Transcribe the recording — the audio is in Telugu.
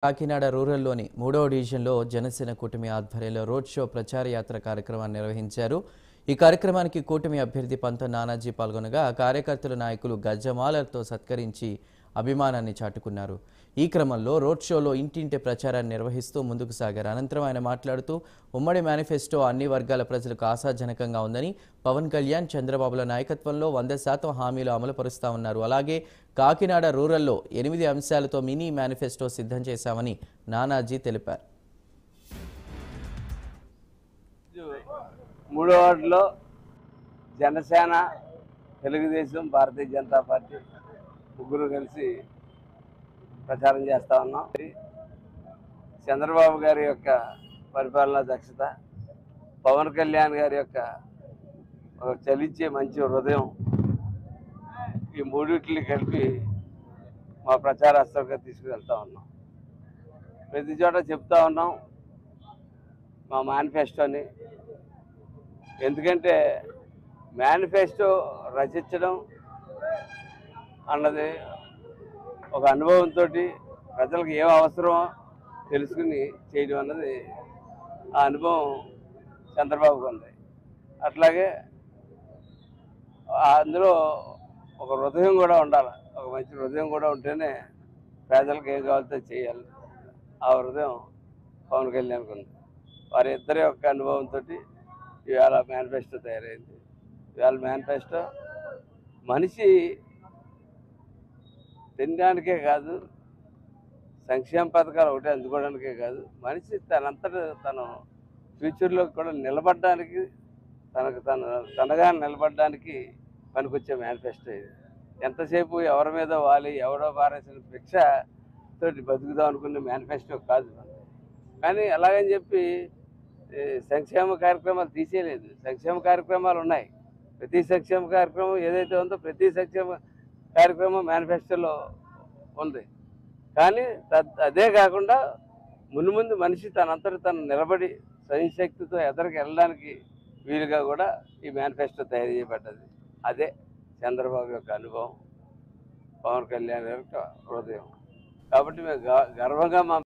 కాకినాడ రూరల్లోని 3వ డివిజన్లో జనసేన కూటమి ఆధ్వర్యంలో రోడ్ షో ప్రచార యాత్ర కార్యక్రమాన్ని నిర్వహించారు. ఈ కార్యక్రమానికి కూటమి అభ్యర్థి పంత నానాజీ పాల్గొనగా కార్యకర్తలు నాయకులు గజ్జమాలతో సత్కరించి అభిమానాన్ని చాటుకున్నారు. ఈ క్రమంలో రోడ్ షోలో ఇంటింటి ప్రచారాన్ని నిర్వహిస్తూ ముందుకు సాగారు. అనంతరం ఆయన మాట్లాడుతూ ఉమ్మడి మేనిఫెస్టో అన్ని వర్గాల ప్రజలకు ఆశాజనకంగా ఉందని, పవన్ కళ్యాణ్ చంద్రబాబుల నాయకత్వంలో 100% హామీలు అమలు పరుస్తామన్నారు. అలాగే కాకినాడ రూరల్లో 8 అంశాలతో మినీ మేనిఫెస్టో సిద్ధం చేశామని నానాజీ తెలిపారు. మూడో వార్డులో జనసేన, తెలుగుదేశం, భారతీయ జనతా పార్టీ ముగ్గురు కలిసి ప్రచారం చేస్తా ఉన్నాం. చంద్రబాబు గారి యొక్క పరిపాలనా దక్షత, పవన్ కళ్యాణ్ గారి యొక్క చలించే మంచి హృదయం, ఈ మూడింటిని కలిపి మా ప్రచార హస్తంగా తీసుకువెళ్తా ఉన్నాం. ప్రతి చోట చెప్తా ఉన్నాం మా మేనిఫెస్టోని. ఎందుకంటే మేనిఫెస్టో రచించడం అన్నది ఒక అనుభవంతో ప్రజలకు ఏం అవసరమో తెలుసుకుని చేయడం అన్నది ఆ అనుభవం చంద్రబాబుకు ఉంది. అట్లాగే అందులో ఒక హృదయం కూడా ఉండాలి. ఒక మంచి హృదయం కూడా ఉంటేనే ప్రజలకు ఏం కావాలో చేయాలి. ఆ హృదయం పవన్ కళ్యాణ్కి ఉంది. వారి ఇద్దరి యొక్క అనుభవంతో ఇవాళ మేనిఫెస్టో తయారైంది. ఇవాళ మేనిఫెస్టో మనిషి తినడానికే కాదు, సంక్షేమ పథకాలు ఒకటే అందుకోవడానికే కాదు, మనిషి తనంతటా తను ఫ్యూచర్లో కూడా నిలబడడానికి, తనగా నిలబడడానికి పనికొచ్చే మేనిఫెస్టో ఇది. ఎంతసేపు ఎవరి మీద వాలి, ఎవడో పారేసిన భిక్షతో బతుకుదాం అనుకునే మేనిఫెస్టో కాదు. కానీ అలాగని చెప్పి సంక్షేమ కార్యక్రమాలు తీసేయలేదు. సంక్షేమ కార్యక్రమాలు ఉన్నాయి. ప్రతి సంక్షేమ కార్యక్రమం ఏదైతే ఉందో ప్రతి సంక్షేమ కార్యక్రమం మేనిఫెస్టోలో ఉంది. కానీ అదే కాకుండా ముందు మనిషి తనంతట తను నిలబడి స్వయంశక్తితో ఎదరికి వెళ్ళడానికి వీలుగా కూడా ఈ మేనిఫెస్టో తయారు చేయబడ్డది. అదే చంద్రబాబు యొక్క అనుభవం, పవన్ కళ్యాణ్ యొక్క హృదయం. కాబట్టి మేము గర్వంగా మా